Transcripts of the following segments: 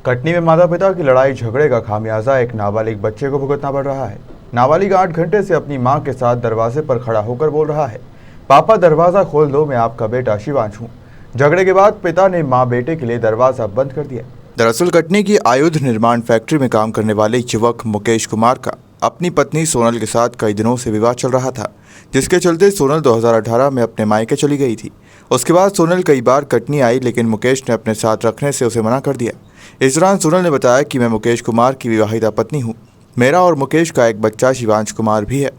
कटनी में माता पिता की लड़ाई झगड़े का खामियाजा एक नाबालिग बच्चे को भुगतना पड़ रहा है। नाबालिग 8 घंटे से अपनी मां के साथ दरवाजे पर खड़ा होकर बोल रहा है, पापा दरवाजा खोल दो, मैं आपका बेटा शिवांश हूँ। झगड़े के बाद पिता ने मां बेटे के लिए दरवाजा बंद कर दिया। दरअसल कटनी की आयुध निर्माण फैक्ट्री में काम करने वाले युवक मुकेश कुमार का अपनी पत्नी सोनल के साथ कई दिनों से विवाद चल रहा था, जिसके चलते सोनल 2018 में अपने मायके चली गई थी। उसके बाद सोनल कई बार कटनी आई, लेकिन मुकेश ने अपने साथ रखने से उसे मना कर दिया। इस दौरान सोनल ने बताया कि मैं मुकेश कुमार की विवाहिता पत्नी हूँ, मेरा और मुकेश का एक बच्चा शिवांश कुमार भी है।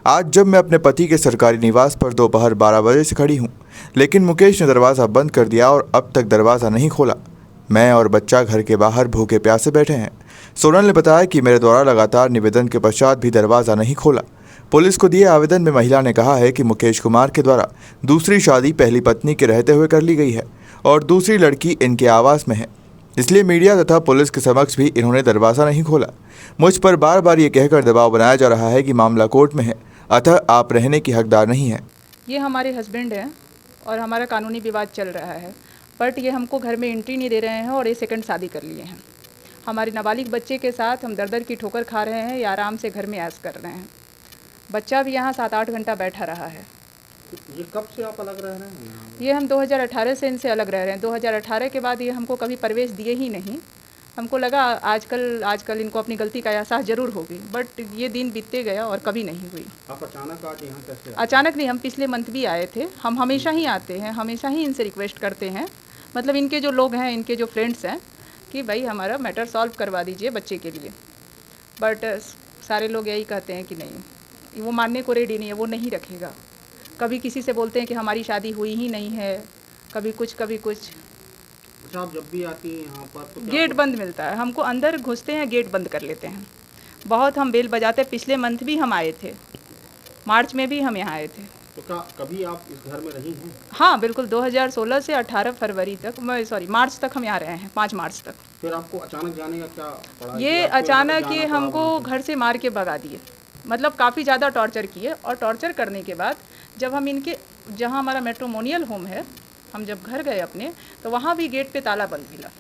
आज जब मैं अपने पति के सरकारी निवास पर दोपहर 12 बजे से खड़ी हूँ, लेकिन मुकेश ने दरवाज़ा बंद कर दिया और अब तक दरवाज़ा नहीं खोला। मैं और बच्चा घर के बाहर भूखे प्यासे बैठे हैं। सोनल ने बताया कि मेरे द्वारा लगातार निवेदन के पश्चात भी दरवाज़ा नहीं खोला। पुलिस को दिए आवेदन में महिला ने कहा है कि मुकेश कुमार के द्वारा दूसरी शादी पहली पत्नी के रहते हुए कर ली गई है और दूसरी लड़की इनके आवास में है, इसलिए मीडिया तथा पुलिस के समक्ष भी इन्होंने दरवाज़ा नहीं खोला। मुझ पर बार बार ये कहकर दबाव बनाया जा रहा है कि मामला कोर्ट में है, अतः आप रहने की हकदार नहीं हैं। ये हमारे हस्बैंड हैं और हमारा कानूनी विवाद चल रहा है, बट ये हमको घर में एंट्री नहीं दे रहे हैं और ये सेकंड शादी कर लिए हैं। हमारे नाबालिग बच्चे के साथ हम दर दर की ठोकर खा रहे हैं या आराम से घर में ऐश कर रहे हैं। बच्चा भी यहाँ 7-8 घंटा बैठा रहा है। ये कब से आप अलग रह रहे हैं? ये हम 2018 से इनसे अलग रह रहे हैं। 2018 के बाद ये हमको कभी प्रवेश दिए ही नहीं। हमको लगा आजकल इनको अपनी गलती का एहसास ज़रूर होगी, बट ये दिन बीतते गया और कभी नहीं हुई। आप अचानक आज यहाँ कैसे? अचानक नहीं, हम पिछले मंथ भी आए थे। हम हमेशा ही आते हैं, हमेशा ही इनसे रिक्वेस्ट करते हैं, मतलब इनके जो लोग हैं, इनके जो फ्रेंड्स हैं, कि भाई हमारा मैटर सॉल्व करवा दीजिए बच्चे के लिए। बट सारे लोग यही कहते हैं कि नहीं, वो मानने को रेडी नहीं है, वो नहीं रखेगा। कभी किसी से बोलते हैं कि हमारी शादी हुई ही नहीं है, कभी कुछ कभी कुछ। अच्छा, आप जब भी आती हैं यहाँ पर तो गेट बंद मिलता है हमको, अंदर घुसते हैं गेट बंद कर लेते हैं। बहुत हम बेल बजाते, पिछले मंथ भी हम आए थे, मार्च में भी हम यहाँ आए थे। तो क्या कभी आप इस घर में रही हैं? हाँ बिल्कुल, 2016 से 18 फरवरी तक, मार्च तक हम यहाँ रहे हैं, 5 मार्च तक। फिर आपको अचानक जाने का क्या पड़ा? ये अचानक ये हमको घर से मार के भगा दिए, मतलब काफ़ी ज़्यादा टॉर्चर किए। और टॉर्चर करने के बाद जब हम इनके, जहाँ हमारा मैट्रिमोनियल होम है, हम जब घर गए अपने, तो वहाँ भी गेट पे ताला बंद मिला।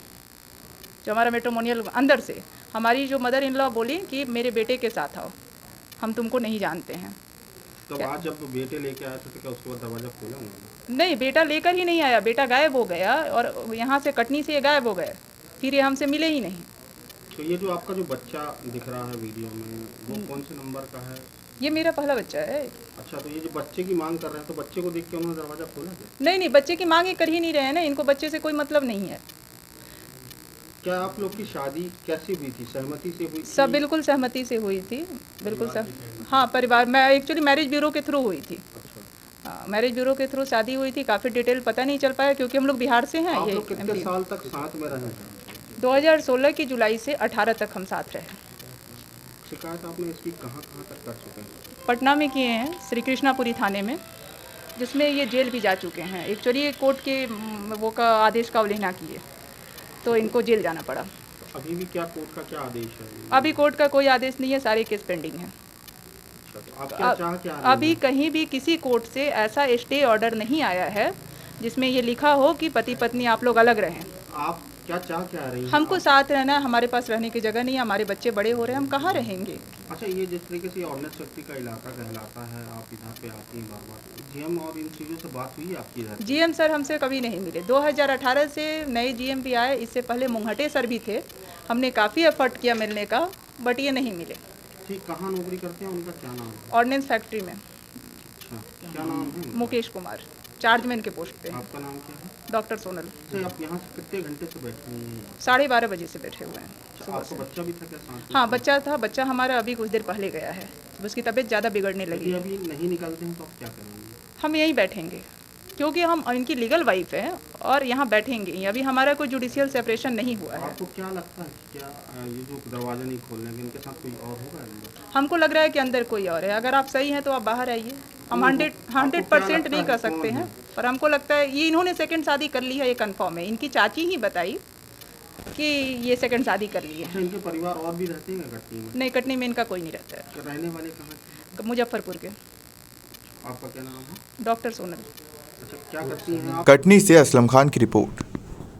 जो हमारा मैट्रिमोनियल अंदर से हमारी जो मदर इन लॉ बोली कि मेरे बेटे के साथ आओ, हम तुमको नहीं जानते हैं। तब आज जब बेटे लेके आए थे तो क्या उसके बाद दरवाजा खोला उन्होंने? नहीं, बेटा लेकर ही नहीं आया, बेटा गायब हो गया और यहाँ से कटनी से ये गायब हो गए, फिर ये हमसे मिले ही नहीं। तो ये जो आपका जो बच्चा दिख रहा है वीडियो में, वो कौन से नंबर का है? ये मेरा पहला बच्चा है। अच्छा, तो ये जो बच्चे की मांग कर रहे हैं, तो बच्चे को देख के उन्होंने दरवाजा खोला क्या? नहीं, बच्चे की मांग ये कर ही नहीं रहे हैं ना, इनको बच्चे से कोई मतलब नहीं है। क्या आप लोग की शादी कैसी हुई थी? सहमति से हुई थी? सब बिल्कुल सहमति से हुई थी, बिल्कुल सब। हाँ, परिवार में एक्चुअली मैरिज ब्यूरो के थ्रू हुई थी। अच्छा। हाँ, मैरिज ब्यूरो के थ्रू शादी हुई थी। काफ़ी डिटेल पता नहीं चल पाया क्योंकि हम लोग बिहार से हैं। आप ये लोग कितने साल तक साथ में रहे? 2016 की जुलाई से 18 तक हम साथ रहे। शिकायत आपने इसकी कहाँ तक कर चुके हैं? पटना में किए हैं, श्री कृष्णापुरी थाने में, जिसमें ये जेल भी जा चुके हैं। एक्चुअली ये कोर्ट के वो का आदेश का उल्लंघना किए, तो इनको जेल जाना पड़ा। तो अभी भी क्या कोर्ट का क्या आदेश है? अभी कोर्ट का कोई आदेश नहीं है, सारे केस पेंडिंग हैं। अच्छा, तो आप क्या चाह क्या रहे अभी हैं? कहीं भी किसी कोर्ट से ऐसा स्टे ऑर्डर नहीं आया है जिसमें ये लिखा हो कि पति पत्नी आप लोग अलग रहें। आप क्या चाह क्या रही हैं? हमको साथ रहना है, हमारे पास रहने की जगह नहीं है, हमारे बच्चे बड़े हो रहे हैं, हम कहाँ रहेंगे। अच्छा, ये जिस तरीके से ऑर्डिनेंस फैक्ट्री का इलाका कहलाता है, आप इधर पे आती हैं बार-बार, जीएम और इन चीज़ों से बात हुई आपकी इधर? जीएम सर हमसे कभी नहीं मिले। 2018 से नए जीएम भी आए, इससे पहले मुंगहटे सर भी थे। हमने काफ़ी एफर्ट किया मिलने का, बट ये नहीं मिले। ठीक, कहाँ नौकरी करते हैं, उनका क्या नाम है? ऑर्डिनेंस फैक्ट्री में। अच्छा, क्या नाम है? मुकेश कुमार, चार्जमैन के पोस्ट पे हैं। आपका नाम क्या है? डॉक्टर सोनल। अच्छा, आप यहाँ से कितने घंटे से बैठे हैं? 12:30 बजे से बैठे हुए हैं अच्छा, सुबह आपका से। बच्चा भी था क्या साथ में? हाँ, बच्चा था। बच्चा हमारा अभी कुछ देर पहले गया है, उसकी तबीयत ज़्यादा बिगड़ने लगी यदि है। अभी नहीं निकलते हैं तो आप क्या करेंगे? हम यहीं बैठेंगे क्योंकि हम इनकी लीगल वाइफ हैं और यहाँ बैठेंगे ही। अभी हमारा कोई जुडिशियल सेपरेशन नहीं हुआ है। आपको क्या लगता है कि क्या ये जो दरवाजा नहीं खोलने के, इनके साथ कोई और होगा अंदर? हमको लग रहा है कि अंदर कोई और है। अगर आप सही हैं तो आप बाहर आइए। हम 100% नहीं कर सकते हैं, पर हमको लगता है ये इन्होंने सेकंड शादी कर ली है, ये कंफर्म है। इनकी चाची ही बताई कि ये सेकंड शादी कर ली है। अच्छा, इनके परिवार और भी रहते हैं कटनी में? नहीं, कटनी में इनका कोई नहीं रहता है। रहने वाले कहाँ के? मुजफ्फरपुर के। आपका क्या नाम है? डॉक्टर सोनल। अच्छा, क्या करती हैं आप? कटनी से असलम खान की रिपोर्ट।